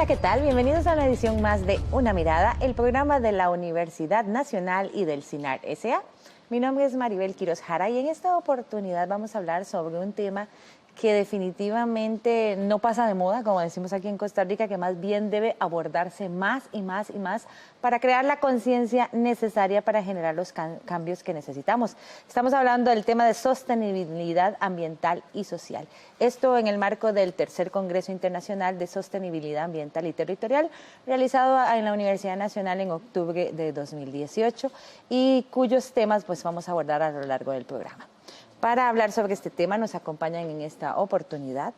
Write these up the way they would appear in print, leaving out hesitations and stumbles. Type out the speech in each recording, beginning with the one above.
Hola, ¿qué tal? Bienvenidos a una edición más de Una Mirada, el programa de la Universidad Nacional y del CINAR S.A. Mi nombre es Maribel Quiroz Jara y en esta oportunidad vamos a hablar sobre un tema que definitivamente no pasa de moda, como decimos aquí en Costa Rica, que más bien debe abordarse más y más y más para crear la conciencia necesaria para generar los cambios que necesitamos. Estamos hablando del tema de sostenibilidad ambiental y social. Esto en el marco del tercer Congreso Internacional de Sostenibilidad Ambiental y Territorial, realizado en la Universidad Nacional en octubre de 2018 y cuyos temas pues vamos a abordar a lo largo del programa. Para hablar sobre este tema nos acompañan en esta oportunidad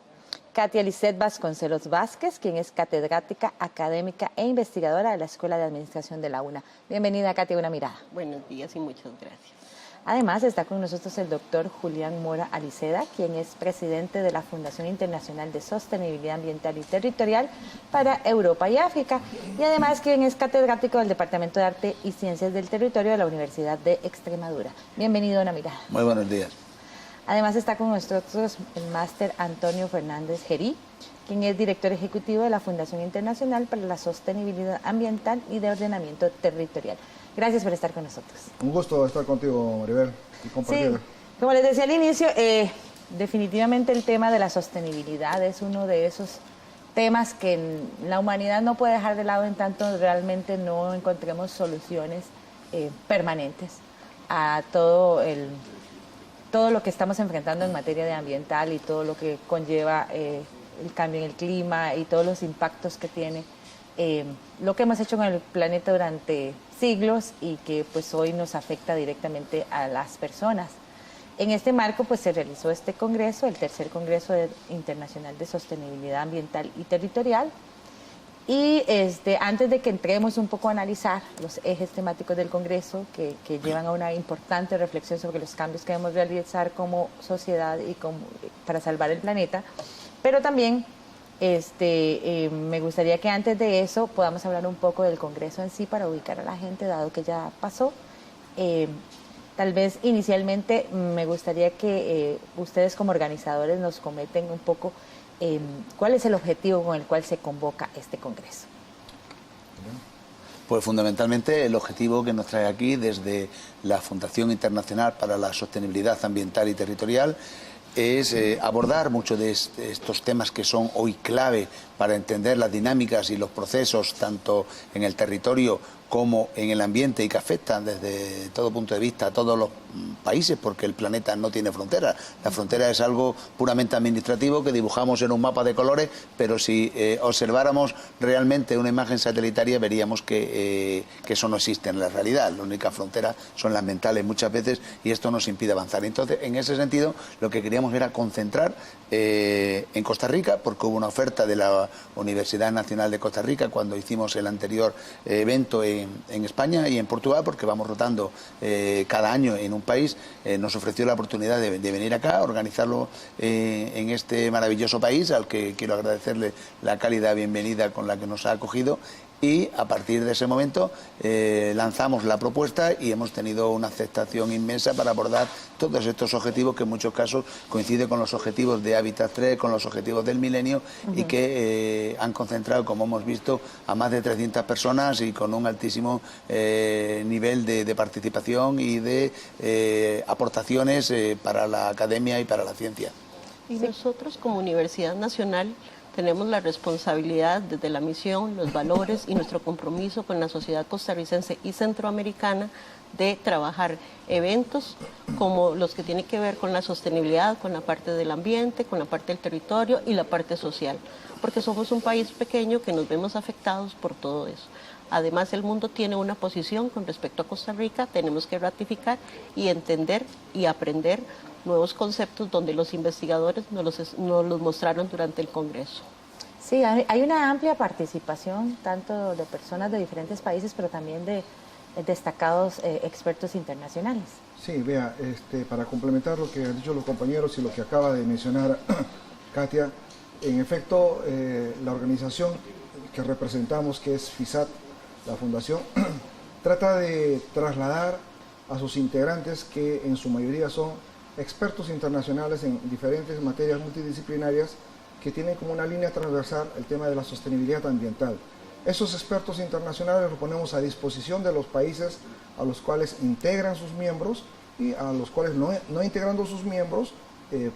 Katia Lisset Vasconcelos Vázquez, quien es catedrática, académica e investigadora de la Escuela de Administración de la UNA. Bienvenida, Katia, a Una Mirada. Buenos días y muchas gracias. Además está con nosotros el doctor Julián Mora Aliceda, quien es presidente de la Fundación Internacional de Sostenibilidad Ambiental y Territorial para Europa y África, y además quien es catedrático del Departamento de Arte y Ciencias del Territorio de la Universidad de Extremadura. Bienvenido a Una Mirada. Muy buenos días. Además está con nosotros el máster Antonio Fernández Gerí, quien es director ejecutivo de la Fundación Internacional para la Sostenibilidad Ambiental y de Ordenamiento Territorial. Gracias por estar con nosotros. Un gusto estar contigo, Maribel, y compartir. Sí, como les decía al inicio, definitivamente el tema de la sostenibilidad es uno de esos temas que la humanidad no puede dejar de lado en tanto realmente no encontremos soluciones permanentes a todo lo que estamos enfrentando en materia de ambiental y todo lo que conlleva el cambio en el clima y todos los impactos que tiene lo que hemos hecho con el planeta durante siglos y que pues hoy nos afecta directamente a las personas. En este marco pues se realizó este congreso, el tercer Congreso Internacional de Sostenibilidad Ambiental y Territorial. Y antes de que entremos un poco a analizar los ejes temáticos del Congreso que llevan a una importante reflexión sobre los cambios que debemos realizar como sociedad y para salvar el planeta, pero también me gustaría que antes de eso podamos hablar un poco del Congreso en sí para ubicar a la gente, dado que ya pasó. Tal vez inicialmente me gustaría que ustedes como organizadores nos comenten un poco ¿cuál es el objetivo con el cual se convoca este Congreso? Pues fundamentalmente el objetivo que nos trae aquí desde la Fundación Internacional para la Sostenibilidad Ambiental y Territorial es abordar muchos de estos temas que son hoy clave para entender las dinámicas y los procesos tanto en el territorio como en el ambiente y que afectan desde todo punto de vista a todos los países, porque el planeta no tiene fronteras. La frontera es algo puramente administrativo que dibujamos en un mapa de colores, pero si observáramos realmente una imagen satelital veríamos que eso no existe en la realidad. La única frontera son las mentales muchas veces y esto nos impide avanzar. Entonces, en ese sentido, lo que queríamos era concentrar en Costa Rica, porque hubo una oferta de la Universidad Nacional de Costa Rica cuando hicimos el anterior evento en España y en Portugal, porque vamos rotando cada año en un país. Nos ofreció la oportunidad de venir acá, organizarlo en este maravilloso país, al que quiero agradecerle la cálida bienvenida con la que nos ha acogido. Y a partir de ese momento lanzamos la propuesta y hemos tenido una aceptación inmensa para abordar todos estos objetivos que en muchos casos coinciden con los objetivos de Hábitat 3, con los objetivos del milenio y que han concentrado, como hemos visto, a más de 300 personas y con un altísimo nivel de participación y de aportaciones para la academia y para la ciencia. Y nosotros como Universidad Nacional tenemos la responsabilidad desde la misión, los valores y nuestro compromiso con la sociedad costarricense y centroamericana de trabajar eventos como los que tienen que ver con la sostenibilidad, con la parte del ambiente, con la parte del territorio y la parte social, porque somos un país pequeño que nos vemos afectados por todo eso. Además, el mundo tiene una posición con respecto a Costa Rica, tenemos que ratificar y entender y aprender nuevos conceptos donde los investigadores nos los mostraron durante el Congreso. Sí, hay una amplia participación, tanto de personas de diferentes países, pero también de destacados expertos internacionales. Sí, vea, para complementar lo que han dicho los compañeros y lo que acaba de mencionar Katia, en efecto, la organización que representamos, que es FISAT, la Fundación, trata de trasladar a sus integrantes, que en su mayoría son expertos internacionales en diferentes materias multidisciplinarias, que tienen como una línea transversal el tema de la sostenibilidad ambiental. Esos expertos internacionales los ponemos a disposición de los países a los cuales integran sus miembros y a los cuales no integrando sus miembros,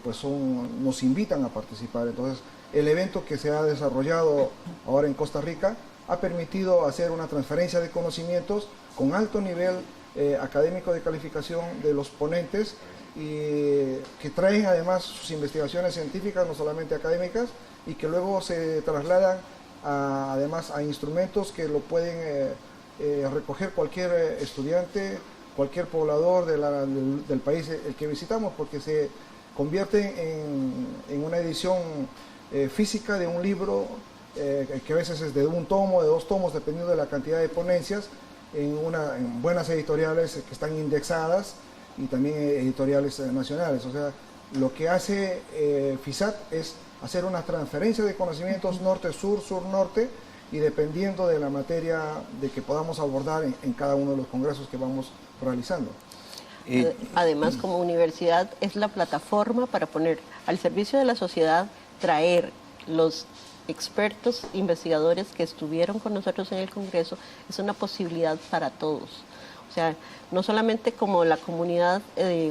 pues nos invitan a participar. Entonces, el evento que se ha desarrollado ahora en Costa Rica ha permitido hacer una transferencia de conocimientos con alto nivel académico de calificación de los ponentes y que traen además sus investigaciones científicas, no solamente académicas, y que luego se trasladan además a instrumentos que lo pueden recoger cualquier estudiante, cualquier poblador del país el que visitamos, porque se convierte en una edición física de un libro que a veces es de un tomo, de 2 tomos, dependiendo de la cantidad de ponencias, en buenas editoriales que están indexadas y también editoriales nacionales. O sea, lo que hace FISAT es hacer una transferencia de conocimientos norte-sur, sur-norte, y dependiendo de la materia de que podamos abordar en cada uno de los congresos que vamos realizando. Además, como universidad, es la plataforma para poner al servicio de la sociedad, traer los expertos, investigadores que estuvieron con nosotros en el Congreso. Es una posibilidad para todos. O sea, no solamente como la comunidad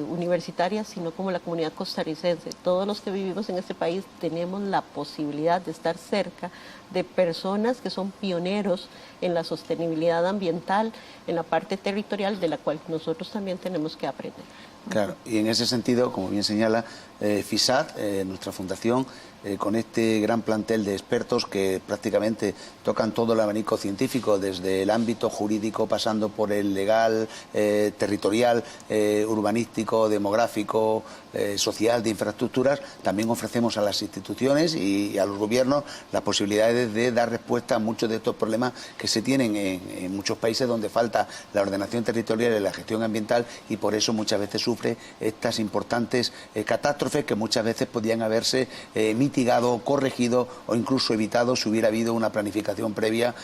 universitaria, sino como la comunidad costarricense. Todos los que vivimos en este país tenemos la posibilidad de estar cerca de personas que son pioneros en la sostenibilidad ambiental, en la parte territorial, de la cual nosotros también tenemos que aprender. Claro, y en ese sentido, como bien señala FISAT, nuestra fundación, con este gran plantel de expertos que prácticamente tocan todo el abanico científico, desde el ámbito jurídico, pasando por el legal, territorial, urbanístico, demográfico, social, de infraestructuras. También ofrecemos a las instituciones y a los gobiernos las posibilidades de dar respuesta a muchos de estos problemas que se tienen en muchos países donde falta la ordenación territorial y la gestión ambiental, y por eso muchas veces sufre estas importantes catástrofes que muchas veces podían haberse mitigado, corregido o incluso evitado si hubiera habido una planificación previa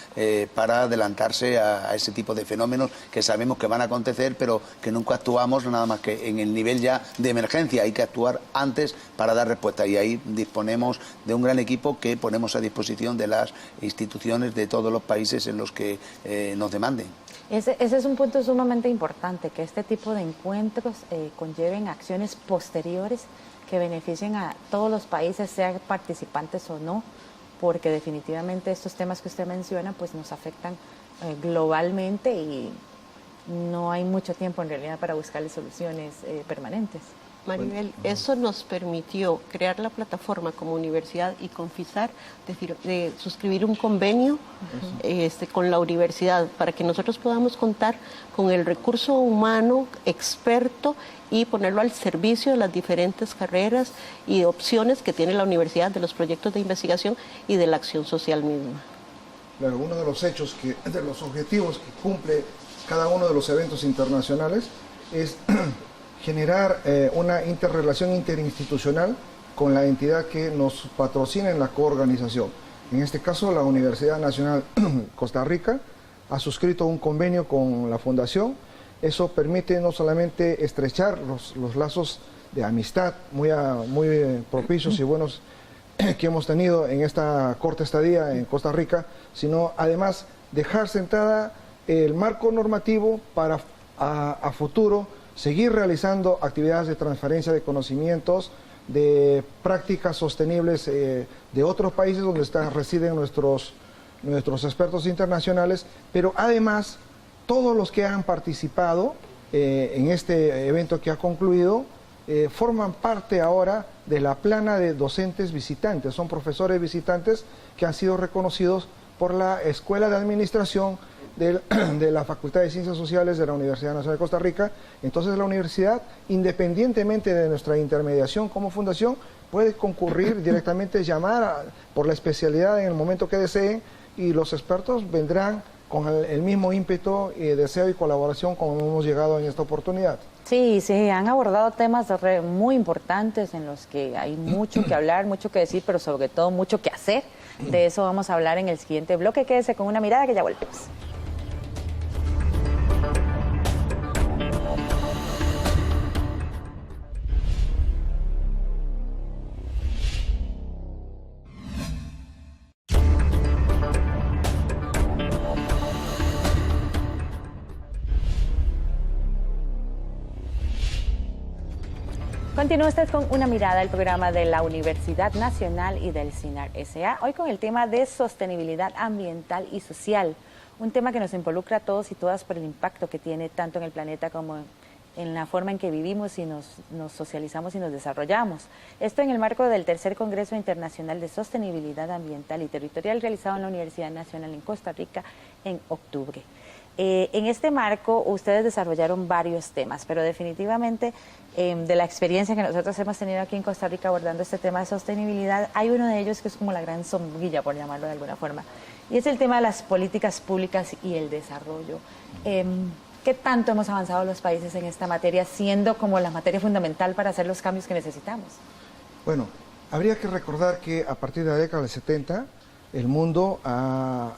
para adelantarse a ese tipo de fenómenos que sabemos que van a acontecer, pero que nunca actuamos nada más que en el nivel ya de emergencia. Hay que actuar antes para dar respuesta, y ahí disponemos de un gran equipo que ponemos a disposición de las instituciones de todos los países en los que nos demanden. Ese es un punto sumamente importante, que este tipo de encuentros conlleven acciones posteriores que beneficien a todos los países, sean participantes o no, porque definitivamente estos temas que usted menciona pues nos afectan globalmente y no hay mucho tiempo en realidad para buscarle soluciones permanentes. Maribel, eso nos permitió crear la plataforma como universidad y con FISAT de suscribir un convenio con la universidad para que nosotros podamos contar con el recurso humano experto y ponerlo al servicio de las diferentes carreras y opciones que tiene la universidad, de los proyectos de investigación y de la acción social misma. Claro, uno de los hechos, de los objetivos que cumple cada uno de los eventos internacionales es generar una interrelación interinstitucional con la entidad que nos patrocina en la coorganización. En este caso, la Universidad Nacional Costa Rica ha suscrito un convenio con la Fundación. Eso permite no solamente estrechar los lazos de amistad muy propicios y buenos que hemos tenido en esta corta estadía en Costa Rica, sino además dejar sentada el marco normativo para a futuro seguir realizando actividades de transferencia de conocimientos, de prácticas sostenibles de otros países donde residen nuestros expertos internacionales, pero además todos los que han participado en este evento que ha concluido forman parte ahora de la plana de docentes visitantes, son profesores visitantes que han sido reconocidos por la Escuela de Administración de la Facultad de Ciencias Sociales de la Universidad Nacional de Costa Rica. Entonces la universidad, independientemente de nuestra intermediación como fundación, puede concurrir directamente, llamar por la especialidad en el momento que deseen, y los expertos vendrán con el mismo ímpetu, deseo y colaboración como hemos llegado en esta oportunidad. Sí, se han abordado temas muy importantes en los que hay mucho que hablar, mucho que decir, pero sobre todo mucho que hacer. De eso vamos a hablar en el siguiente bloque. Quédese con una mirada que ya volvemos. Continúa usted con Una Mirada, el programa de la Universidad Nacional y del CINAR S.A. Hoy con el tema de sostenibilidad ambiental y social, un tema que nos involucra a todos y todas por el impacto que tiene tanto en el planeta como en la forma en que vivimos y nos socializamos y nos desarrollamos. Esto en el marco del tercer Congreso Internacional de Sostenibilidad Ambiental y Territorial realizado en la Universidad Nacional en Costa Rica en octubre. En este marco ustedes desarrollaron varios temas, pero definitivamente de la experiencia que nosotros hemos tenido aquí en Costa Rica abordando este tema de sostenibilidad, hay uno de ellos que es como la gran sombrilla, por llamarlo de alguna forma, y es el tema de las políticas públicas y el desarrollo. ¿Qué tanto hemos avanzado los países en esta materia, siendo como la materia fundamental para hacer los cambios que necesitamos? Bueno, habría que recordar que a partir de la década del 70, el mundo ha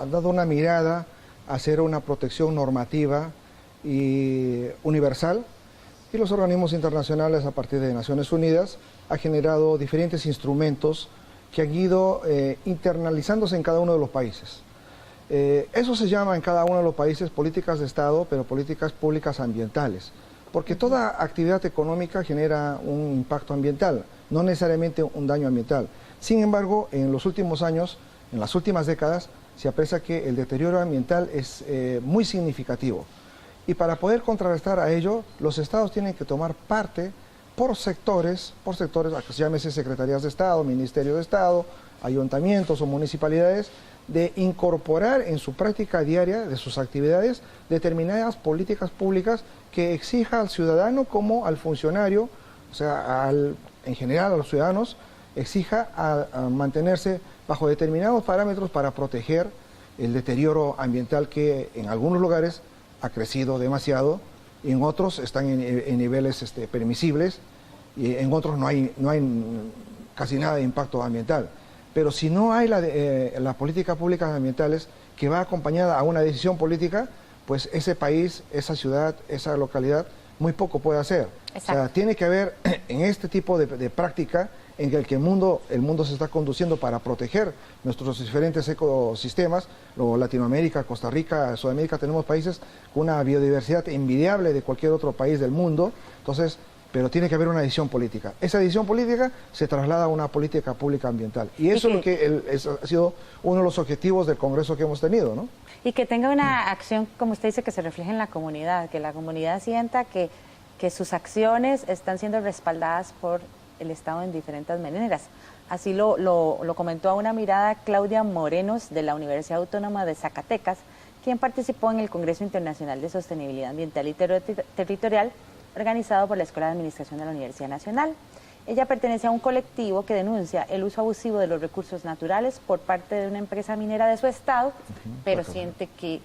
dado una mirada a hacer una protección normativa y universal, y los organismos internacionales a partir de Naciones Unidas han generado diferentes instrumentos que han ido internalizándose en cada uno de los países. Eso se llama en cada uno de los países políticas de Estado, pero políticas públicas ambientales, porque toda actividad económica genera un impacto ambiental, no necesariamente un daño ambiental. Sin embargo, en los últimos años, en las últimas décadas, se aprecia que el deterioro ambiental es muy significativo. Y para poder contrarrestar a ello, los estados tienen que tomar parte por sectores, llámese secretarías de Estado, Ministerio de Estado, ayuntamientos o municipalidades, de incorporar en su práctica diaria de sus actividades determinadas políticas públicas que exija al ciudadano como al funcionario, o sea, en general a los ciudadanos, exija a mantenerse bajo determinados parámetros para proteger el deterioro ambiental que en algunos lugares ha crecido demasiado y en otros están en niveles permisibles y en otros no hay casi nada de impacto ambiental. Pero si no hay las políticas públicas ambientales que va acompañada a una decisión política, pues ese país, esa ciudad, esa localidad, muy poco puede hacer. Exacto. O sea, tiene que haber en este tipo de práctica en el que el mundo se está conduciendo para proteger nuestros diferentes ecosistemas. Latinoamérica, Costa Rica, Sudamérica, tenemos países con una biodiversidad envidiable de cualquier otro país del mundo. Entonces, pero tiene que haber una decisión política. Esa decisión política se traslada a una política pública ambiental. Y eso es lo que ha sido uno de los objetivos del Congreso que hemos tenido, ¿no? Y que tenga una acción, como usted dice, que se refleje en la comunidad, que la comunidad sienta que sus acciones están siendo respaldadas por el Estado en diferentes maneras. Así lo comentó a Una Mirada Claudia Morenos de la Universidad Autónoma de Zacatecas, quien participó en el Congreso Internacional de Sostenibilidad Ambiental y Territorial organizado por la Escuela de Administración de la Universidad Nacional. Ella pertenece a un colectivo que denuncia el uso abusivo de los recursos naturales por parte de una empresa minera de su estado, pero siente que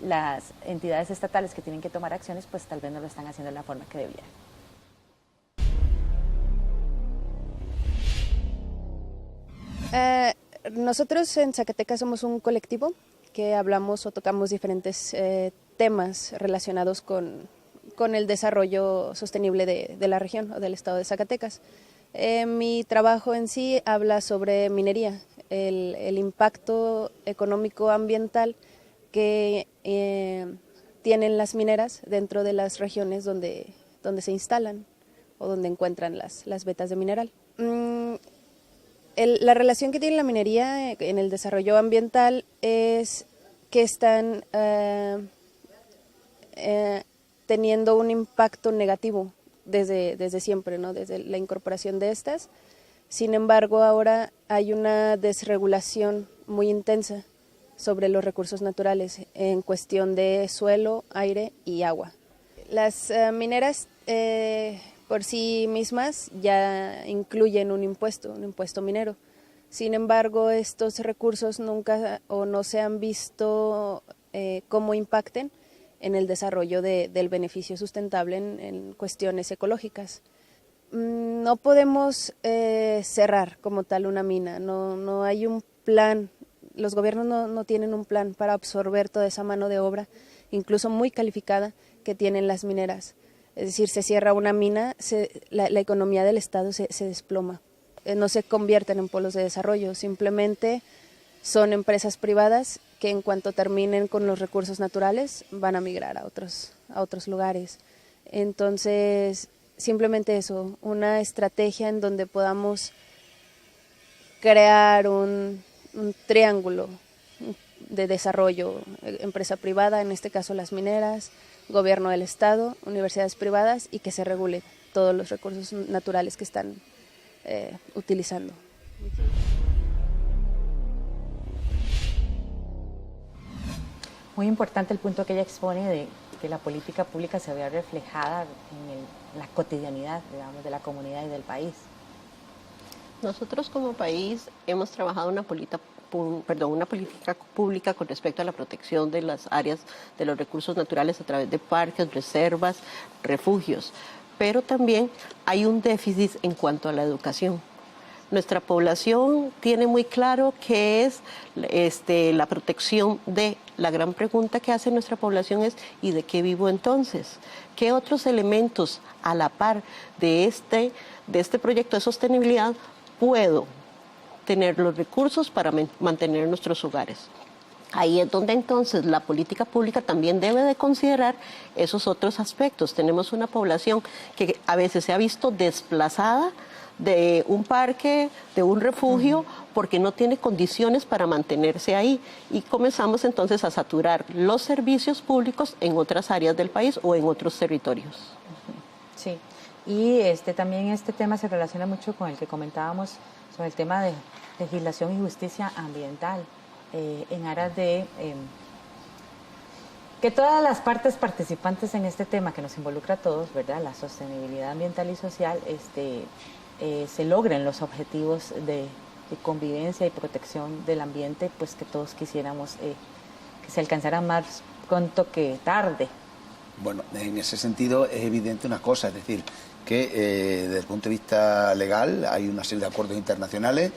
las entidades estatales que tienen que tomar acciones, pues tal vez no lo están haciendo de la forma que debieran. Nosotros en Zacatecas somos un colectivo que hablamos o tocamos diferentes temas relacionados con el desarrollo sostenible de la región o del estado de Zacatecas. Mi trabajo en sí habla sobre minería, el impacto económico ambiental que tienen las mineras dentro de las regiones donde se instalan o donde encuentran las vetas de mineral. La relación que tiene la minería en el desarrollo ambiental es que están teniendo un impacto negativo desde siempre, ¿no? Desde la incorporación de estas. Sin embargo, ahora hay una desregulación muy intensa sobre los recursos naturales en cuestión de suelo, aire y agua. Las mineras por sí mismas ya incluyen un impuesto minero. Sin embargo, estos recursos nunca o no se han visto cómo impacten en el desarrollo del beneficio sustentable en cuestiones ecológicas. No podemos cerrar como tal una mina, no hay un plan, los gobiernos no tienen un plan para absorber toda esa mano de obra, incluso muy calificada, que tienen las mineras. Es decir, se cierra una mina, la economía del Estado se desploma, no se convierten en polos de desarrollo, simplemente son empresas privadas que en cuanto terminen con los recursos naturales van a migrar a otros lugares. Entonces, simplemente eso, una estrategia en donde podamos crear un triángulo de desarrollo, empresa privada, en este caso las mineras, gobierno del estado, universidades privadas, y que se regule todos los recursos naturales que están utilizando. Muy importante el punto que ella expone de que la política pública se vea reflejada en la cotidianidad, digamos, de la comunidad y del país. Nosotros como país hemos trabajado una política pública con respecto a la protección de las áreas de los recursos naturales a través de parques, reservas, refugios, pero también hay un déficit en cuanto a la educación. Nuestra población tiene muy claro qué es la protección de... La gran pregunta que hace nuestra población es ¿y de qué vivo entonces? ¿Qué otros elementos a la par de este proyecto de sostenibilidad puedo tener los recursos para mantener nuestros hogares? Ahí es donde entonces la política pública también debe de considerar esos otros aspectos. Tenemos una población que a veces se ha visto desplazada de un parque, de un refugio, porque no tiene condiciones para mantenerse ahí. Y comenzamos entonces a saturar los servicios públicos en otras áreas del país o en otros territorios. Sí, y también este tema se relaciona mucho con el que comentábamos sobre el tema de legislación y justicia ambiental, en aras de que todas las partes participantes en este tema que nos involucra a todos, ¿verdad? La sostenibilidad ambiental y social, se logren los objetivos de convivencia y protección del ambiente, pues que todos quisiéramos que se alcanzara más pronto que tarde. Bueno, en ese sentido es evidente una cosa, es decir, que desde el punto de vista legal hay una serie de acuerdos internacionales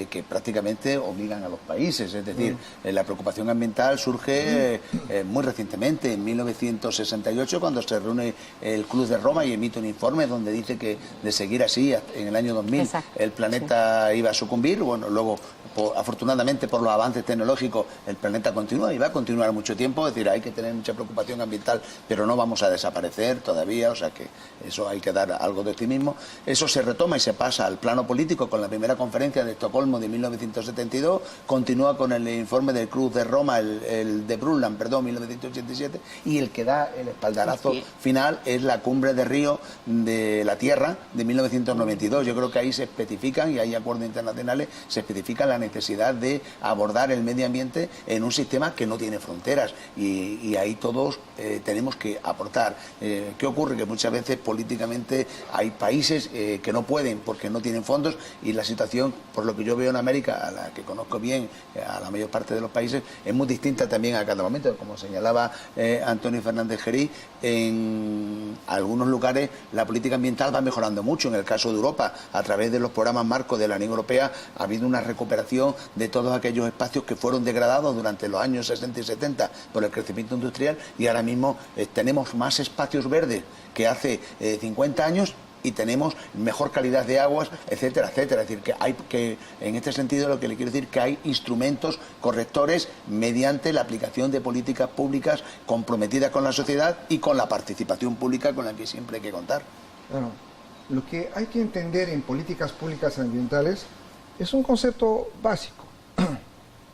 que prácticamente obligan a los países, es decir, la preocupación ambiental surge muy recientemente, en 1968, cuando se reúne el Club de Roma y emite un informe donde dice que de seguir así en el año 2000 el planeta iba a sucumbir. Bueno, luego afortunadamente por los avances tecnológicos el planeta continúa y va a continuar mucho tiempo, es decir, hay que tener mucha preocupación ambiental, pero no vamos a desaparecer todavía, o sea que eso hay que dar algo de optimismo. Eso se retoma y se pasa al plano político con la primera conferencia de Estocolmo de 1972, continúa con el informe del Club de Roma, el de Brundtland, perdón, 1987, y el que da el espaldarazo final es la Cumbre de Río de la Tierra de 1992. Yo creo que ahí se especifican, y hay acuerdos internacionales, se especifica la necesidad de abordar el medio ambiente en un sistema que no tiene fronteras, y ahí todos tenemos que aportar. ¿Qué ocurre? Que muchas veces políticamente hay países que no pueden porque no tienen fondos, y la situación, por lo que yo veo en América, a la que conozco bien, a la mayor parte de los países, es muy distinta también a cada momento. Como señalaba Antonio Fernández Gerí, en algunos lugares la política ambiental va mejorando mucho. En el caso de Europa, a través de los programas marcos de la Unión Europea, ha habido una recuperación de todos aquellos espacios que fueron degradados durante los años 60 y 70 por el crecimiento industrial, y ahora mismo tenemos más espacios verdes que hace 50 años, y tenemos mejor calidad de aguas, etcétera, etcétera. Es decir, que hay que, en este sentido, lo que le quiero decir, que hay instrumentos correctores mediante la aplicación de políticas públicas comprometidas con la sociedad y con la participación pública, con la que siempre hay que contar. Bueno, lo que hay que entender en políticas públicas ambientales es un concepto básico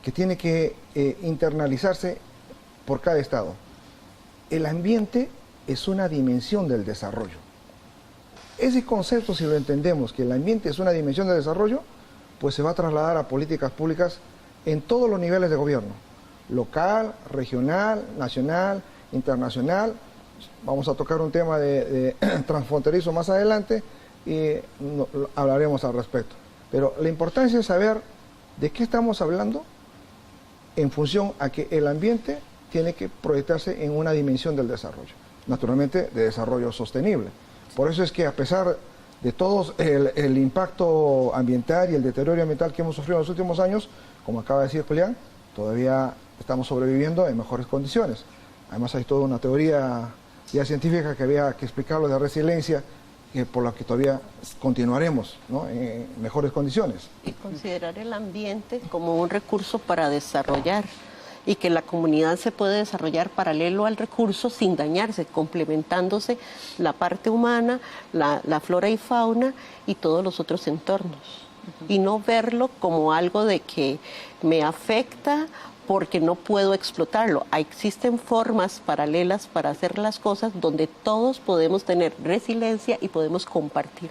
que tiene que internalizarse por cada estado. El ambiente es una dimensión del desarrollo. Ese concepto, si lo entendemos, que el ambiente es una dimensión del desarrollo, pues se va a trasladar a políticas públicas en todos los niveles de gobierno, local, regional, nacional, internacional. Vamos a tocar un tema de transfronterizo más adelante y hablaremos al respecto. Pero la importancia es saber de qué estamos hablando en función a que el ambiente tiene que proyectarse en una dimensión del desarrollo, naturalmente de desarrollo sostenible. Por eso es que, a pesar de todo el impacto ambiental y el deterioro ambiental que hemos sufrido en los últimos años, como acaba de decir Julián, todavía estamos sobreviviendo en mejores condiciones. Además hay toda una teoría ya científica que había que explicarlo de resiliencia, por la que todavía continuaremos, ¿no?, en mejores condiciones. Y considerar el ambiente como un recurso para desarrollar. y que la comunidad se puede desarrollar paralelo al recurso sin dañarse, complementándose la parte humana, la flora y fauna y todos los otros entornos. Y no verlo como algo de que me afecta porque no puedo explotarlo. Existen formas paralelas para hacer las cosas donde todos podemos tener resiliencia y podemos compartir.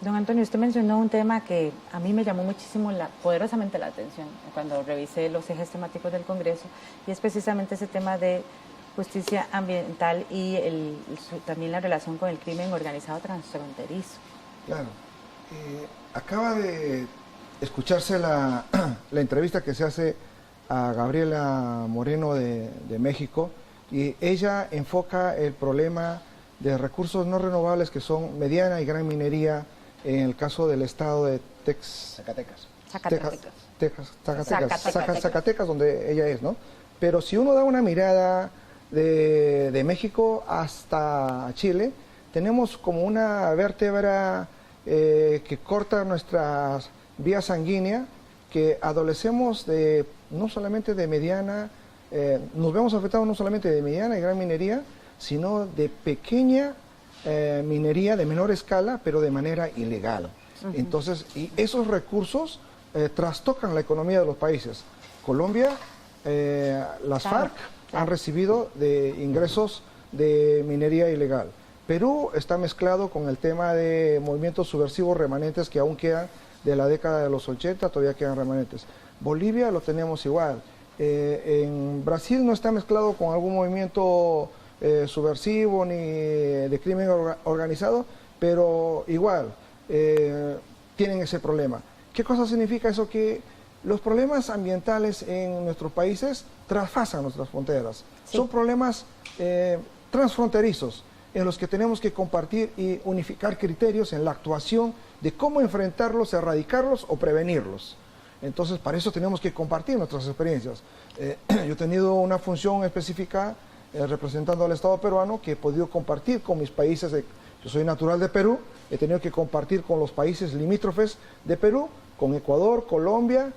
Don Antonio, usted mencionó un tema que a mí me llamó muchísimo poderosamente la atención cuando revisé los ejes temáticos del Congreso, y es precisamente ese tema de justicia ambiental y también la relación con el crimen organizado transfronterizo. Claro. Acaba de escucharse la entrevista que se hace a Gabriela Moreno de México, y ella enfoca el problema de recursos no renovables que son mediana y gran minería en el caso del estado de Zacatecas, donde ella es, ¿no? Pero si uno da una mirada de México hasta Chile, tenemos como una vértebra que corta nuestras vías sanguíneas, que adolecemos de no solamente de mediana, nos vemos afectados no solamente de mediana y gran minería, sino de pequeña minería de menor escala, pero de manera ilegal. Entonces, y esos recursos trastocan la economía de los países. Colombia, las FARC han recibido de ingresos de minería ilegal. Perú está mezclado con el tema de movimientos subversivos remanentes que aún quedan de la década de los 80, todavía quedan remanentes. Bolivia lo tenemos igual. En Brasil no está mezclado con algún movimiento subversivo ni de crimen organizado, pero igual tienen ese problema. ¿Qué cosa significa eso? Que los problemas ambientales en nuestros países traspasan nuestras fronteras. Sí. Son problemas transfronterizos en los que tenemos que compartir y unificar criterios en la actuación de cómo enfrentarlos, erradicarlos o prevenirlos. Entonces, para eso tenemos que compartir nuestras experiencias. Yo he tenido una función específica representando al Estado peruano, que he podido compartir con mis países. Yo soy natural de Perú, he tenido que compartir con los países limítrofes de Perú, con Ecuador, Colombia,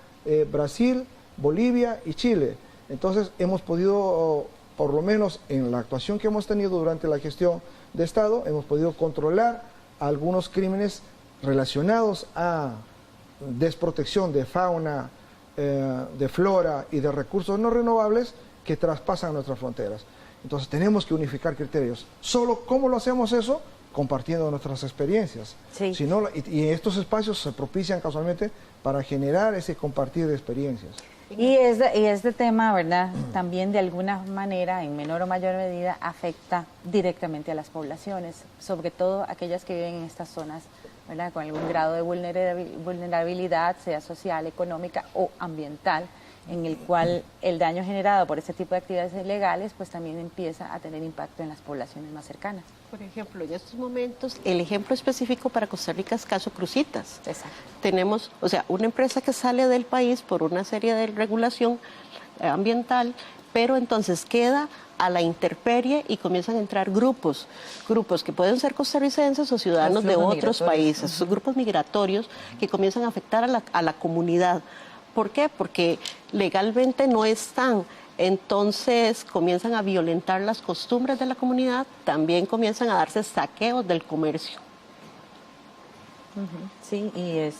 Brasil, Bolivia y Chile. Entonces hemos podido, por lo menos en la actuación que hemos tenido durante la gestión de Estado, hemos podido controlar algunos crímenes relacionados a desprotección de fauna, de flora y de recursos no renovables que traspasan nuestras fronteras. Entonces tenemos que unificar criterios. ¿Solo cómo lo hacemos eso? Compartiendo nuestras experiencias. Sí. Si no, y estos espacios se propician casualmente para generar ese compartir de experiencias. Y este tema, ¿verdad?, también de alguna manera, en menor o mayor medida, afecta directamente a las poblaciones, sobre todo aquellas que viven en estas zonas, ¿verdad?, con algún grado de vulnerabilidad, sea social, económica o ambiental, en el cual el daño generado por este tipo de actividades ilegales pues también empieza a tener impacto en las poblaciones más cercanas. Por ejemplo, en estos momentos, el ejemplo específico para Costa Rica es caso Cruzitas. Exacto. Tenemos, o sea, una empresa que sale del país por una serie de regulación ambiental, pero entonces queda a la intemperie y comienzan a entrar grupos que pueden ser costarricenses o ciudadanos de otros países, son grupos migratorios que comienzan a afectar a la comunidad. ¿Por qué? Porque legalmente no están, entonces comienzan a violentar las costumbres de la comunidad, también comienzan a darse saqueos del comercio. Sí, y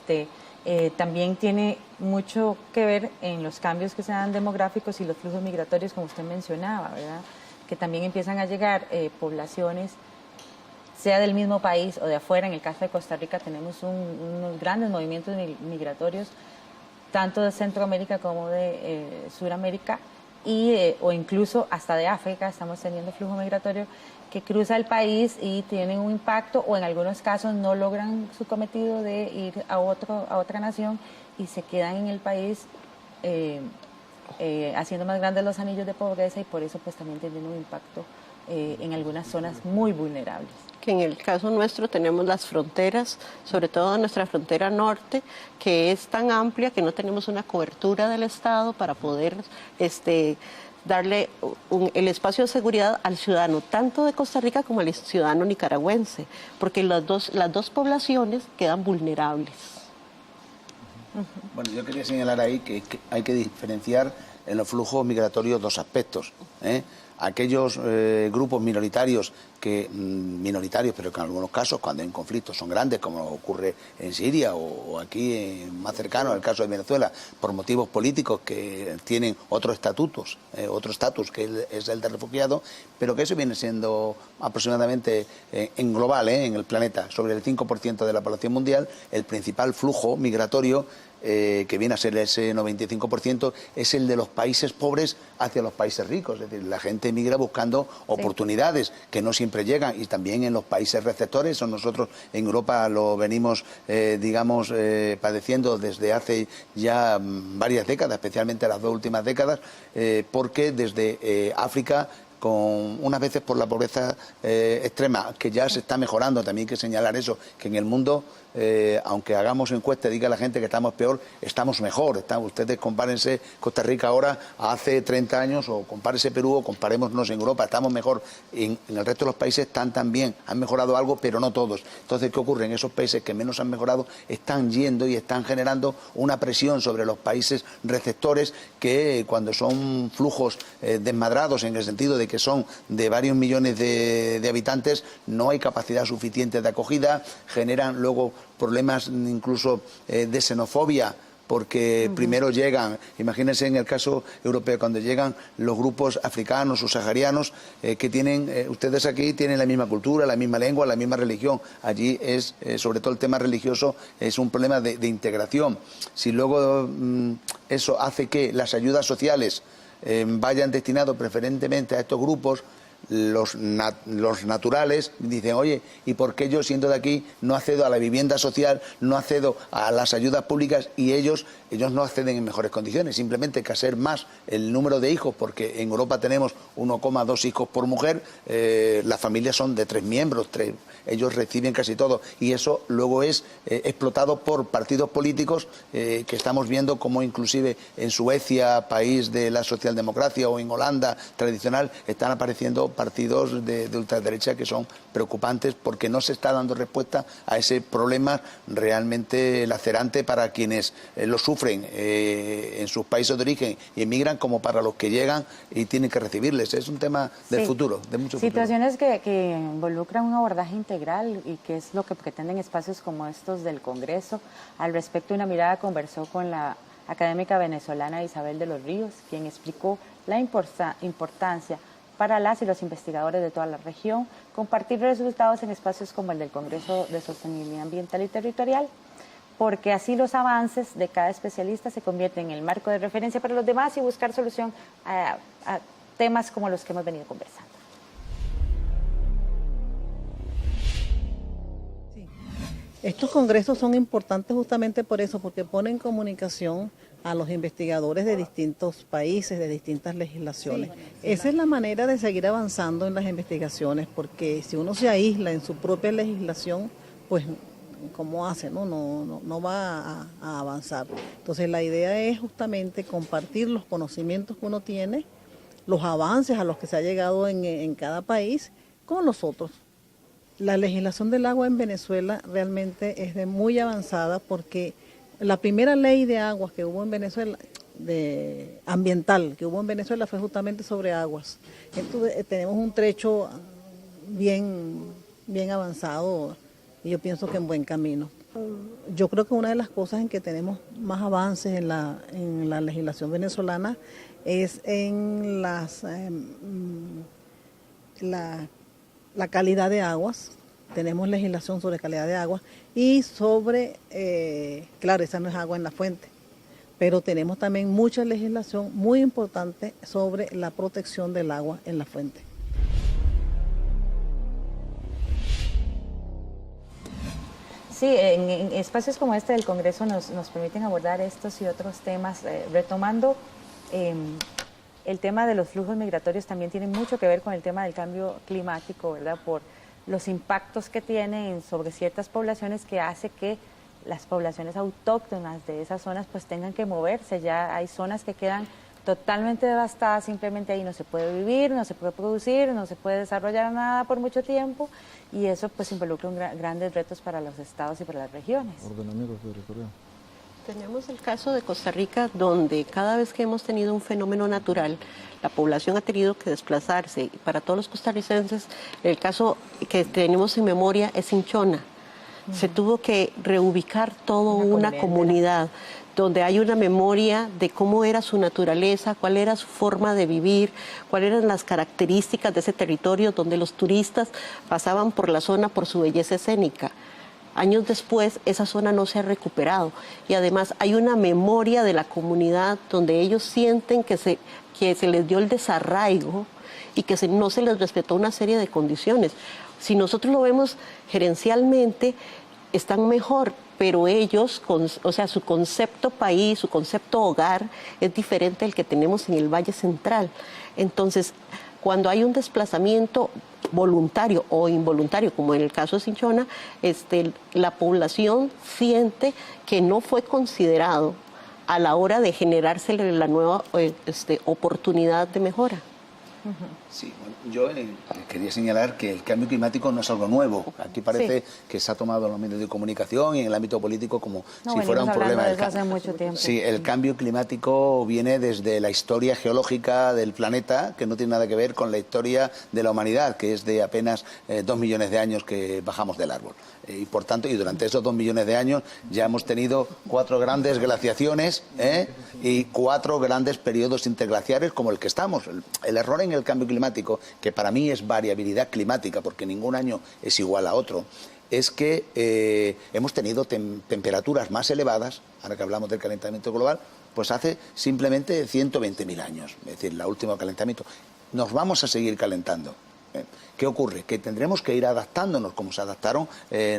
también tiene mucho que ver en los cambios que se dan demográficos y los flujos migratorios, como usted mencionaba, ¿verdad? Que también empiezan a llegar poblaciones, sea del mismo país o de afuera. En el caso de Costa Rica tenemos unos grandes movimientos migratorios, tanto de Centroamérica como de Suramérica, o incluso hasta de África. Estamos teniendo flujo migratorio que cruza el país y tienen un impacto, o en algunos casos no logran su cometido de ir a otra nación y se quedan en el país haciendo más grandes los anillos de pobreza, y por eso pues también tienen un impacto en algunas zonas muy vulnerables. Que en el caso nuestro tenemos las fronteras, sobre todo nuestra frontera norte, que es tan amplia que no tenemos una cobertura del Estado para poder darle el espacio de seguridad al ciudadano, tanto de Costa Rica como al ciudadano nicaragüense, porque las dos poblaciones quedan vulnerables. Bueno, yo quería señalar ahí que hay que diferenciar en los flujos migratorios dos aspectos, ¿eh? Aquellos grupos minoritarios pero que en algunos casos, cuando hay un conflicto, son grandes, como ocurre en Siria o aquí más cercano al caso de Venezuela, por motivos políticos que tienen otro estatus que es el de refugiado, pero que eso viene siendo aproximadamente en global, en el planeta, sobre el 5% de la población mundial, el principal flujo migratorio que viene a ser ese 95%, es el de los países pobres hacia los países ricos. Es decir, la gente emigra buscando oportunidades que no siempre llegan, y también en los países receptores. Nosotros en Europa lo venimos, padeciendo desde hace ya varias décadas, especialmente las 2 últimas décadas, porque desde África, con unas veces por la pobreza extrema, que ya se está mejorando, también hay que señalar eso, que en el mundo, aunque hagamos encuestas y diga la gente que estamos peor, estamos mejor. Ustedes compárense Costa Rica ahora a hace 30 años, o compárense Perú, o comparémonos en Europa, estamos mejor. En el resto de los países están también, han mejorado algo, pero no todos. Entonces, ¿qué ocurre? En esos países que menos han mejorado, están yendo y están generando una presión sobre los países receptores, que cuando son flujos desmadrados, en el sentido de que son de varios millones de habitantes, no hay capacidad suficiente de acogida, generan luego problemas incluso de xenofobia, porque primero llegan, imagínense en el caso europeo, cuando llegan los grupos africanos o saharianos, que tienen, ustedes aquí tienen la misma cultura, la misma lengua, la misma religión. Allí es, sobre todo el tema religioso, es un problema de integración. Si luego eso hace que las ayudas sociales vayan destinados preferentemente a estos grupos, los naturales dicen, oye, ¿y por qué yo, siendo de aquí, no accedo a la vivienda social, no accedo a las ayudas públicas? Y ellos no acceden en mejores condiciones. Simplemente que hacer más el número de hijos, porque en Europa tenemos 1,2 hijos por mujer, las familias son de 3 miembros, ellos reciben casi todo, y eso luego es explotado por partidos políticos, que estamos viendo como inclusive en Suecia, país de la socialdemocracia, o en Holanda tradicional, están apareciendo partidos de ultraderecha que son preocupantes, porque no se está dando respuesta a ese problema realmente lacerante para quienes lo sufren en sus países de origen y emigran, como para los que llegan y tienen que recibirles. Es un tema del futuro, de mucho futuro. Situaciones que involucran un abordaje integral, y que es lo que pretenden espacios como estos del Congreso. Al respecto, Una Mirada conversó con la académica venezolana Isabel de los Ríos, quien explicó la importancia para las y los investigadores de toda la región compartir resultados en espacios como el del Congreso de Sostenibilidad Ambiental y Territorial, porque así los avances de cada especialista se convierten en el marco de referencia para los demás, y buscar solución a temas como los que hemos venido conversando. Estos congresos son importantes justamente por eso, porque ponen en comunicación a los investigadores de distintos países, de distintas legislaciones. Esa es la manera de seguir avanzando en las investigaciones, porque si uno se aísla en su propia legislación, pues ¿cómo hace? No va a avanzar. Entonces la idea es justamente compartir los conocimientos que uno tiene, los avances a los que se ha llegado en cada país con los otros. La legislación del agua en Venezuela realmente es de muy avanzada, porque la primera ley de aguas que hubo en Venezuela, ambiental que hubo en Venezuela, fue justamente sobre aguas. Entonces tenemos un trecho bien avanzado, y yo pienso que en buen camino. Yo creo que una de las cosas en que tenemos más avances en la legislación venezolana es en la calidad de aguas. Tenemos legislación sobre calidad de agua y sobre, claro, esa no es agua en la fuente, pero tenemos también mucha legislación muy importante sobre la protección del agua en la fuente. Sí, en espacios como este del Congreso nos permiten abordar estos y otros temas, retomando el tema de los flujos migratorios. También tiene mucho que ver con el tema del cambio climático, ¿verdad? Por los impactos que tienen sobre ciertas poblaciones, que hace que las poblaciones autóctonas de esas zonas pues tengan que moverse. Ya hay zonas que quedan totalmente devastadas, simplemente ahí no se puede vivir, no se puede producir, no se puede desarrollar nada por mucho tiempo, y eso pues involucra grandes retos para los estados y para las regiones. Ordenamiento territorial. Tenemos el caso de Costa Rica, donde cada vez que hemos tenido un fenómeno natural, la población ha tenido que desplazarse. Para todos los costarricenses, el caso que tenemos en memoria es Cinchona. Se tuvo que reubicar toda una comunidad donde hay una memoria de cómo era su naturaleza, cuál era su forma de vivir, cuáles eran las características de ese territorio donde los turistas pasaban por la zona por su belleza escénica. Años después, esa zona no se ha recuperado y además hay una memoria de la comunidad donde ellos sienten que se les dio el desarraigo y que no se les respetó una serie de condiciones. Si nosotros lo vemos gerencialmente, están mejor, pero ellos, o sea, su concepto país, su concepto hogar es diferente al que tenemos en el Valle Central. Entonces, cuando hay un desplazamiento voluntario o involuntario, como en el caso de Cinchona, la población siente que no fue considerado a la hora de generarse la nueva oportunidad de mejora. Sí, bueno, yo quería señalar que el cambio climático no es algo nuevo. Aquí parece que se ha tomado en los medios de comunicación y en el ámbito político como si fuera un problema. De eso hace mucho tiempo. Sí, el cambio climático viene desde la historia geológica del planeta, que no tiene nada que ver con la historia de la humanidad, que es de apenas 2 millones de años que bajamos del árbol. Y por tanto, y durante esos 2 millones de años ya hemos tenido 4 grandes glaciaciones y 4 grandes periodos interglaciares como el que estamos. El error en el cambio climático, que para mí es variabilidad climática, porque ningún año es igual a otro, es que hemos tenido temperaturas más elevadas, ahora que hablamos del calentamiento global, pues hace simplemente 120.000 años, es decir, el último calentamiento. Nos vamos a seguir calentando. ¿Qué ocurre? Que tendremos que ir adaptándonos como se adaptaron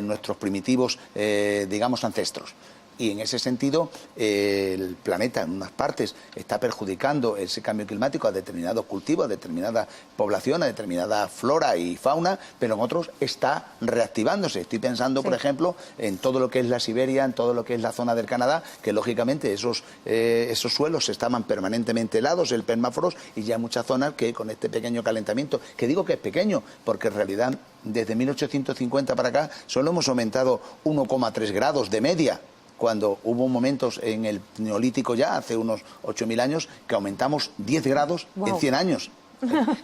nuestros primitivos, digamos, ancestros. Y en ese sentido, el planeta en unas partes está perjudicando ese cambio climático a determinados cultivos, a determinada población, a determinada flora y fauna, pero en otros está reactivándose. Estoy pensando, por ejemplo, en todo lo que es la Siberia, en todo lo que es la zona del Canadá, que lógicamente esos suelos estaban permanentemente helados, el permafrost, y ya muchas zonas que con este pequeño calentamiento, que digo que es pequeño, porque en realidad desde 1850 para acá solo hemos aumentado 1,3 grados de media, cuando hubo momentos en el Neolítico ya, hace unos 8.000 años, que aumentamos 10 grados en 100 años.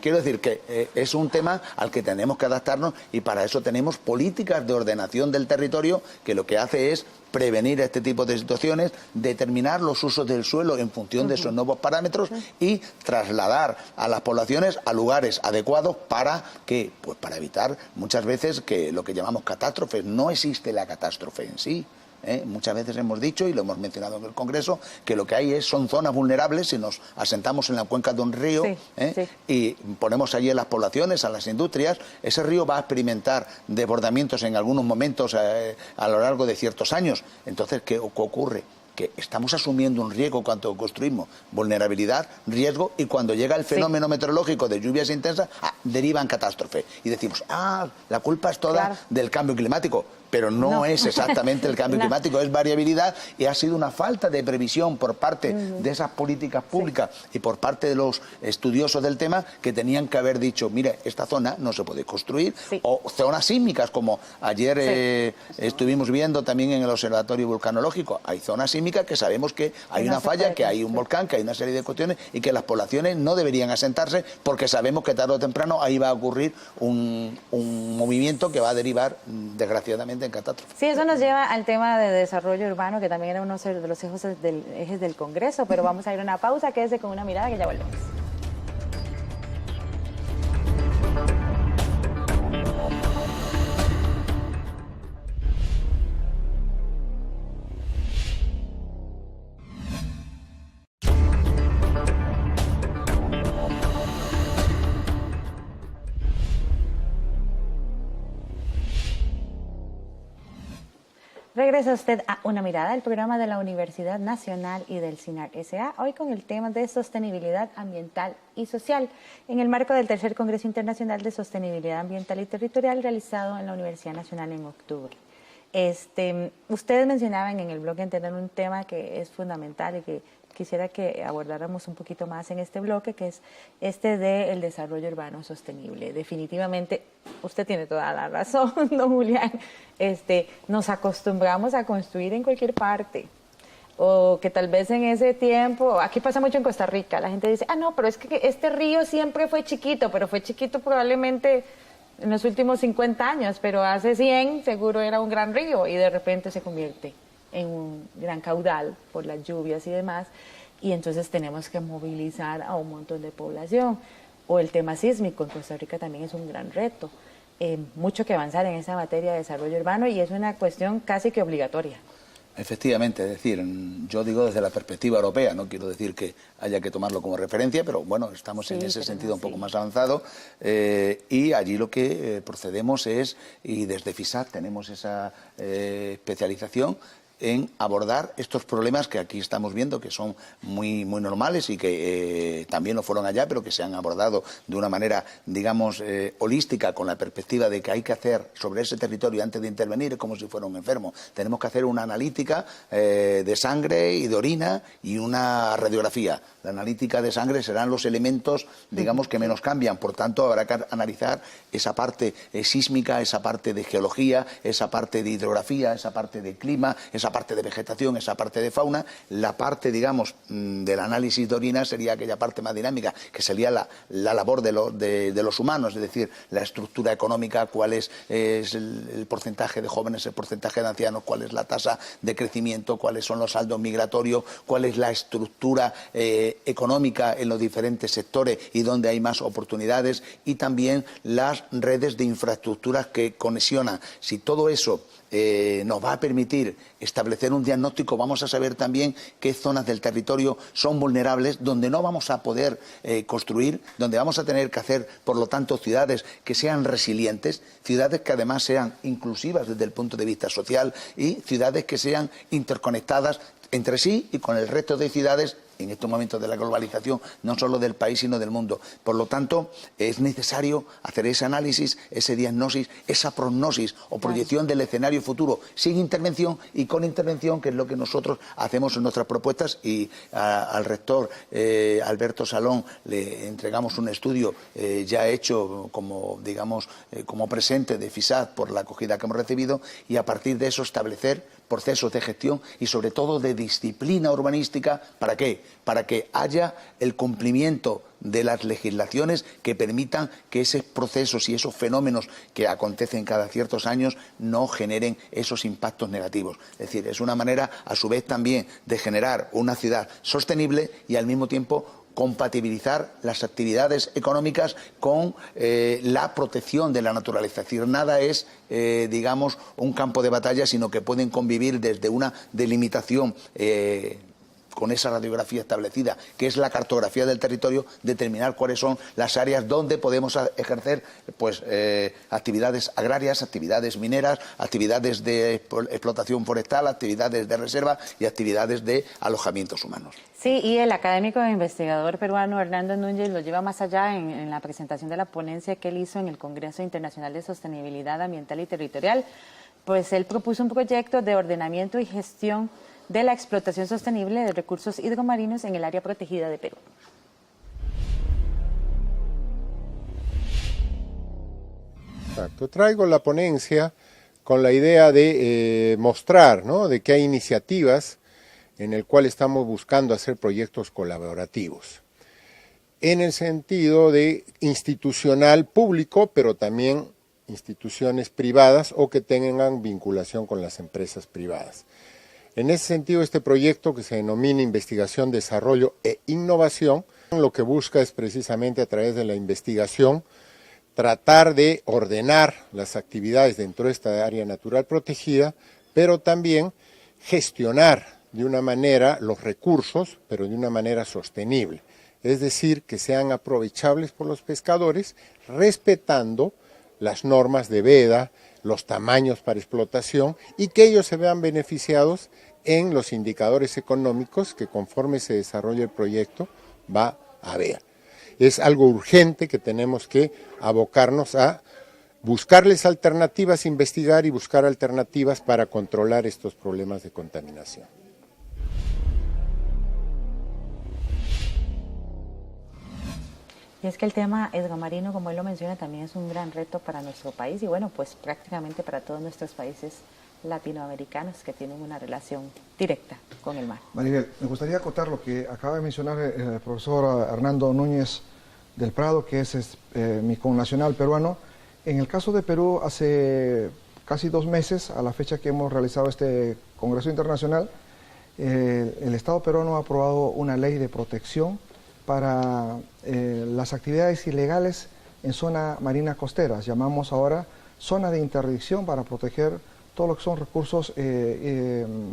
Quiero decir que es un tema al que tenemos que adaptarnos y para eso tenemos políticas de ordenación del territorio que lo que hace es prevenir este tipo de situaciones, determinar los usos del suelo en función de esos nuevos parámetros y trasladar a las poblaciones a lugares adecuados para que, pues para evitar muchas veces que lo que llamamos catástrofes. No existe la catástrofe en sí. Muchas veces hemos dicho, y lo hemos mencionado en el Congreso, que lo que hay son zonas vulnerables. Si nos asentamos en la cuenca de un río y ponemos allí a las poblaciones, a las industrias, ese río va a experimentar desbordamientos en algunos momentos a lo largo de ciertos años. Entonces, ¿qué ocurre? Que estamos asumiendo un riesgo cuando construimos, vulnerabilidad, riesgo, y cuando llega el fenómeno meteorológico de lluvias intensas, deriva en catástrofe. Y decimos, la culpa es toda del cambio climático. Pero no es exactamente el cambio climático, es variabilidad, y ha sido una falta de previsión por parte de esas políticas públicas y por parte de los estudiosos del tema, que tenían que haber dicho, mire, esta zona no se puede construir, o zonas sísmicas, como ayer estuvimos viendo también en el Observatorio Vulcanológico. Hay zonas sísmicas que sabemos que hay una falla, que hay un volcán, que hay una serie de cuestiones, y que las poblaciones no deberían asentarse, porque sabemos que tarde o temprano ahí va a ocurrir un movimiento que va a derivar, desgraciadamente, en catástrofe. Sí, eso nos lleva al tema de desarrollo urbano, que también era uno de los ejes del Congreso, pero vamos a ir a una pausa, quédese con Una Mirada, que ya volvemos. Regresa usted a Una Mirada, el programa de la Universidad Nacional y del CINAR S.A., hoy con el tema de sostenibilidad ambiental y social, en el marco del tercer Congreso Internacional de Sostenibilidad Ambiental y Territorial realizado en la Universidad Nacional en octubre. Ustedes mencionaban en el bloque anterior un tema que es fundamental y que quisiera que abordáramos un poquito más en este bloque, que es del desarrollo urbano sostenible. Definitivamente, usted tiene toda la razón, don Julián, nos acostumbramos a construir en cualquier parte. o que tal vez en ese tiempo, aquí pasa mucho en Costa Rica, la gente dice, no, pero es que este río siempre fue chiquito, pero fue chiquito probablemente en los últimos 50 años, pero hace 100 seguro era un gran río y de repente se convierte en un gran caudal por las lluvias y demás, y entonces tenemos que movilizar a un montón de población. O el tema sísmico en Costa Rica también es un gran reto. Mucho que avanzar en esa materia de desarrollo urbano y es una cuestión casi que obligatoria. Efectivamente, es decir, yo digo desde la perspectiva europea, no quiero decir que haya que tomarlo como referencia, pero bueno, estamos en ese sentido un poco más avanzado y allí lo que procedemos es, y desde FISAT tenemos esa especialización en abordar estos problemas que aquí estamos viendo, que son muy normales y que también lo fueron allá, pero que se han abordado de una manera, digamos, holística, con la perspectiva de que hay que hacer sobre ese territorio antes de intervenir, como si fuera un enfermo. Tenemos que hacer una analítica de sangre y de orina y una radiografía. La analítica de sangre serán los elementos, digamos, que menos cambian. Por tanto, habrá que analizar esa parte sísmica, esa parte de geología, esa parte de hidrografía, esa parte de clima, esa parte de vegetación, esa parte de fauna. La parte, digamos, del análisis de orina sería aquella parte más dinámica, que sería la labor de los humanos, es decir, la estructura económica, cuál es el porcentaje de jóvenes, el porcentaje de ancianos, cuál es la tasa de crecimiento, cuáles son los saldos migratorios, cuál es la estructura económica en los diferentes sectores y dónde hay más oportunidades, y también las redes de infraestructuras que conexionan. Si todo eso nos va a permitir establecer un diagnóstico, vamos a saber también qué zonas del territorio son vulnerables, donde no vamos a poder construir, donde vamos a tener que hacer, por lo tanto, ciudades que sean resilientes, ciudades que además sean inclusivas desde el punto de vista social y ciudades que sean interconectadas entre sí y con el resto de ciudades en estos momentos de la globalización, no solo del país, sino del mundo. Por lo tanto, es necesario hacer ese análisis, ese diagnóstico, esa prognosis o proyección del escenario futuro, sin intervención y con intervención, que es lo que nosotros hacemos en nuestras propuestas, y al rector Alberto Salón le entregamos un estudio ya hecho como, digamos, como presente de FISAT por la acogida que hemos recibido, y a partir de eso establecer procesos de gestión y sobre todo de disciplina urbanística. ¿Para qué? Para que haya el cumplimiento de las legislaciones que permitan que esos procesos y esos fenómenos que acontecen cada ciertos años no generen esos impactos negativos. Es decir, es una manera a su vez también de generar una ciudad sostenible y al mismo tiempo compatibilizar las actividades económicas con la protección de la naturaleza. Es decir, nada es, digamos, un campo de batalla, sino que pueden convivir desde una delimitación con esa radiografía establecida, que es la cartografía del territorio, determinar cuáles son las áreas donde podemos ejercer pues actividades agrarias, actividades mineras, actividades de explotación forestal, actividades de reserva y actividades de alojamientos humanos. Sí, y el académico e investigador peruano Hernando Núñez lo lleva más allá en la presentación de la ponencia que él hizo en el Congreso Internacional de Sostenibilidad Ambiental y Territorial. Pues él propuso un proyecto de ordenamiento y gestión de la explotación sostenible de recursos hidromarinos en el área protegida de Perú. Exacto. Traigo la ponencia con la idea de mostrar, ¿no?, de que hay iniciativas en el cual estamos buscando hacer proyectos colaborativos, en el sentido de institucional público, pero también instituciones privadas o que tengan vinculación con las empresas privadas. En ese sentido, este proyecto, que se denomina Investigación, Desarrollo e Innovación, lo que busca es precisamente a través de la investigación tratar de ordenar las actividades dentro de esta área natural protegida, pero también gestionar de una manera los recursos, pero de una manera sostenible. Es decir, que sean aprovechables por los pescadores, respetando las normas de veda, los tamaños para explotación, y que ellos se vean beneficiados en los indicadores económicos que, conforme se desarrolle el proyecto, va a haber. Es algo urgente que tenemos que abocarnos a buscarles alternativas, investigar y buscar alternativas para controlar estos problemas de contaminación. Y es que el tema hidromarino, como él lo menciona, también es un gran reto para nuestro país y bueno, pues prácticamente para todos nuestros países latinoamericanos que tienen una relación directa con el mar. Maribel, me gustaría acotar lo que acaba de mencionar el profesor Hernando Núñez del Prado, que es mi connacional peruano. En el caso de Perú, hace casi 2 meses, a la fecha que hemos realizado este Congreso Internacional, el Estado peruano ha aprobado una ley de protección para las actividades ilegales en zona marina costera. Llamamos ahora zona de interdicción para proteger todo lo que son recursos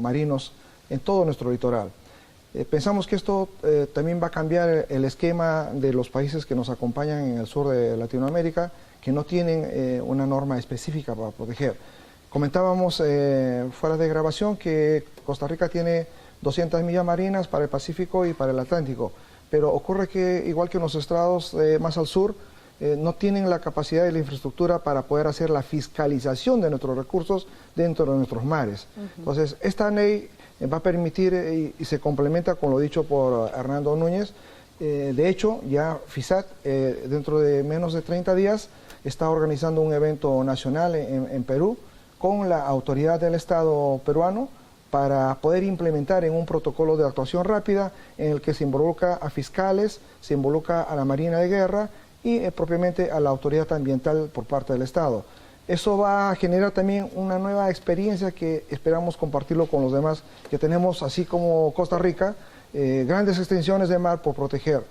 marinos en todo nuestro litoral. Pensamos que esto también va a cambiar el esquema de los países que nos acompañan en el sur de Latinoamérica, que no tienen una norma específica para proteger. Comentábamos fuera de grabación que Costa Rica tiene 200 millas marinas para el Pacífico y para el Atlántico, pero ocurre que, igual que en los estados más al sur, no tienen la capacidad y la infraestructura para poder hacer la fiscalización de nuestros recursos dentro de nuestros mares. Entonces, esta ley va a permitir, y se complementa con lo dicho por Hernando Núñez, de hecho, ya FISAT, dentro de menos de 30 días, está organizando un evento nacional en Perú con la autoridad del Estado peruano para poder implementar en un protocolo de actuación rápida en el que se involucra a fiscales, se involucra a la Marina de Guerra y propiamente a la autoridad ambiental por parte del Estado. Eso va a generar también una nueva experiencia que esperamos compartirlo con los demás, que tenemos, así como Costa Rica, grandes extensiones de mar por proteger.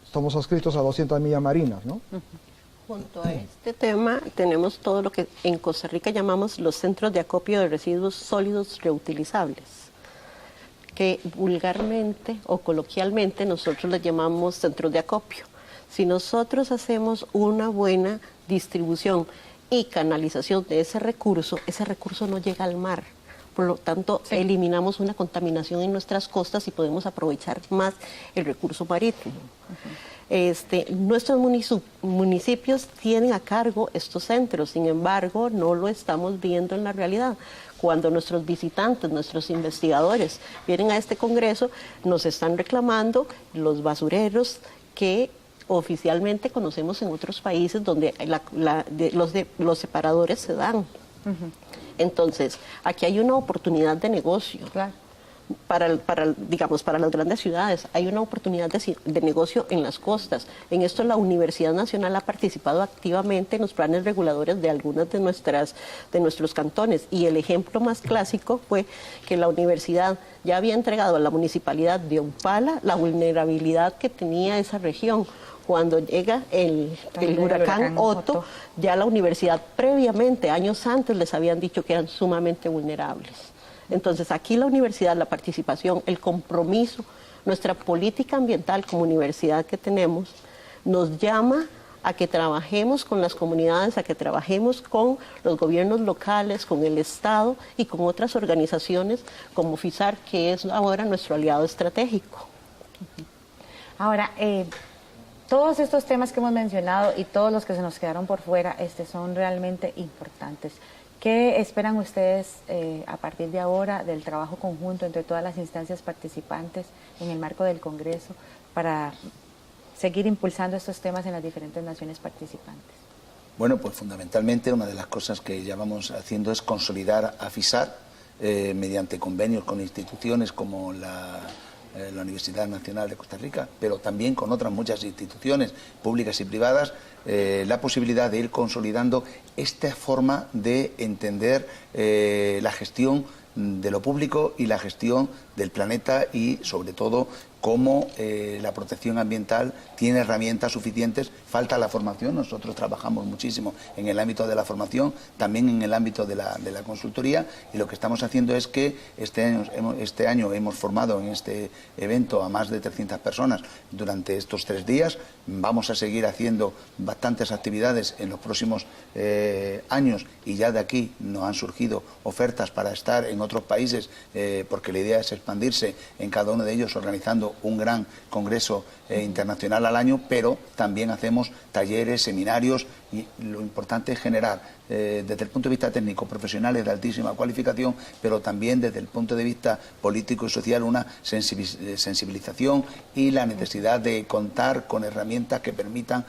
Estamos adscritos a 200 millas marinas, ¿no? Junto a este tema tenemos todo lo que en Costa Rica llamamos los centros de acopio de residuos sólidos reutilizables, que vulgarmente o coloquialmente nosotros les llamamos centros de acopio. Si nosotros hacemos una buena distribución y canalización de ese recurso no llega al mar. Por lo tanto, eliminamos una contaminación en nuestras costas y podemos aprovechar más el recurso marítimo. Nuestros municipios tienen a cargo estos centros, sin embargo, no lo estamos viendo en la realidad. Cuando nuestros visitantes, nuestros investigadores vienen a este congreso, nos están reclamando los basureros que oficialmente conocemos en otros países donde los separadores se dan. Entonces, aquí hay una oportunidad de negocio. Claro. Para las grandes ciudades, hay una oportunidad de negocio en las costas. En esto la Universidad Nacional ha participado activamente en los planes reguladores de algunas de nuestros cantones, y el ejemplo más clásico fue que la universidad ya había entregado a la municipalidad de Upala la vulnerabilidad que tenía esa región. Cuando llega el huracán Otto, ya la universidad previamente, años antes, les habían dicho que eran sumamente vulnerables. Entonces, aquí la universidad, la participación, el compromiso, nuestra política ambiental como universidad que tenemos, nos llama a que trabajemos con las comunidades, a que trabajemos con los gobiernos locales, con el Estado y con otras organizaciones como FISAR, que es ahora nuestro aliado estratégico. Ahora, todos estos temas que hemos mencionado y todos los que se nos quedaron por fuera son realmente importantes. ¿Qué esperan ustedes a partir de ahora del trabajo conjunto entre todas las instancias participantes en el marco del Congreso para seguir impulsando estos temas en las diferentes naciones participantes? Bueno, pues fundamentalmente una de las cosas que ya vamos haciendo es consolidar a FISAR mediante convenios con instituciones como la Universidad Nacional de Costa Rica, pero también con otras muchas instituciones públicas y privadas, la posibilidad de ir consolidando esta forma de entender la gestión de lo público y la gestión del planeta, y sobre todo cómo la protección ambiental tiene herramientas suficientes. Falta la formación, nosotros trabajamos muchísimo en el ámbito de la formación, también en el ámbito de la consultoría, y lo que estamos haciendo es que este año hemos formado en este evento a más de 300 personas durante estos 3 días. Vamos a seguir haciendo bastantes actividades en los próximos años, y ya de aquí nos han surgido ofertas para estar en otros países, porque la idea es expandirse en cada uno de ellos organizando celebrando un gran congreso internacional al año, pero también hacemos talleres, seminarios, y lo importante es generar, desde el punto de vista técnico, profesionales de altísima cualificación, pero también desde el punto de vista político y social, una sensibilización y la necesidad de contar con herramientas que permitan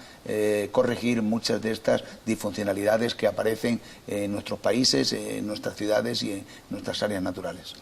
corregir muchas de estas disfuncionalidades que aparecen en nuestros países, en nuestras ciudades y en nuestras áreas naturales.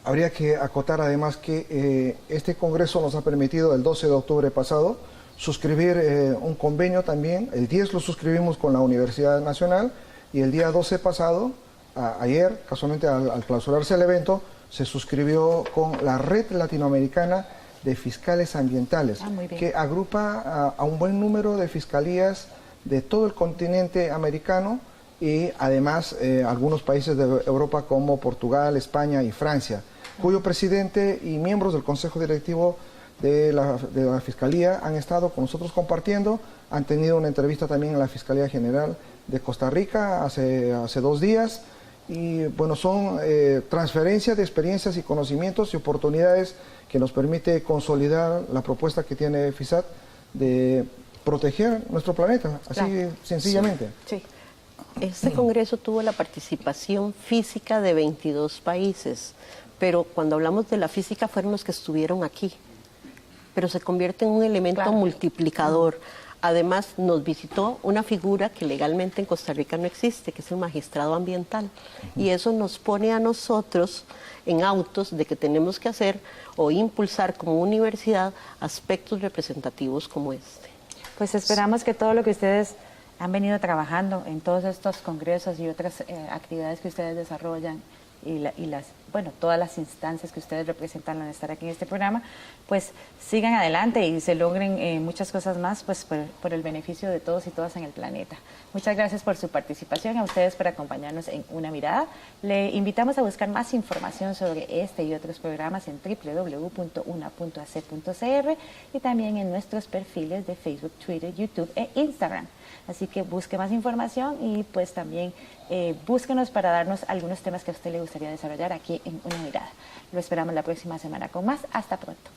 Habría que acotar además que este congreso nos ha permitido el 12 de octubre pasado suscribir un convenio también. El 10 lo suscribimos con la Universidad Nacional y el día 12 pasado, ayer, casualmente al clausurarse el evento, se suscribió con la Red Latinoamericana de Fiscales Ambientales, que agrupa a un buen número de fiscalías de todo el continente americano y además algunos países de Europa como Portugal, España y Francia, cuyo presidente y miembros del Consejo Directivo de la Fiscalía han estado con nosotros compartiendo, han tenido una entrevista también en la Fiscalía General de Costa Rica hace 2 días, y bueno, son transferencias de experiencias y conocimientos y oportunidades que nos permite consolidar la propuesta que tiene FISAT de proteger nuestro planeta, así sencillamente. Sí. Este congreso tuvo la participación física de 22 países, pero cuando hablamos de la física fueron los que estuvieron aquí, pero se convierte en un elemento multiplicador. Además, nos visitó una figura que legalmente en Costa Rica no existe, que es el magistrado ambiental, y eso nos pone a nosotros en autos de que tenemos que hacer o impulsar como universidad aspectos representativos como este. Pues esperamos que todo lo que ustedes han venido trabajando en todos estos congresos y otras actividades que ustedes desarrollan y todas las instancias que ustedes representan al estar aquí en este programa, pues sigan adelante y se logren muchas cosas más, pues por el beneficio de todos y todas en el planeta. Muchas gracias por su participación, a ustedes por acompañarnos en Una Mirada. Le invitamos a buscar más información sobre este y otros programas en www.una.ac.cr y también en nuestros perfiles de Facebook, Twitter, YouTube e Instagram. Así que busque más información y pues también búsquenos para darnos algunos temas que a usted le gustaría desarrollar aquí en Una Mirada. Lo esperamos la próxima semana con más. Hasta pronto.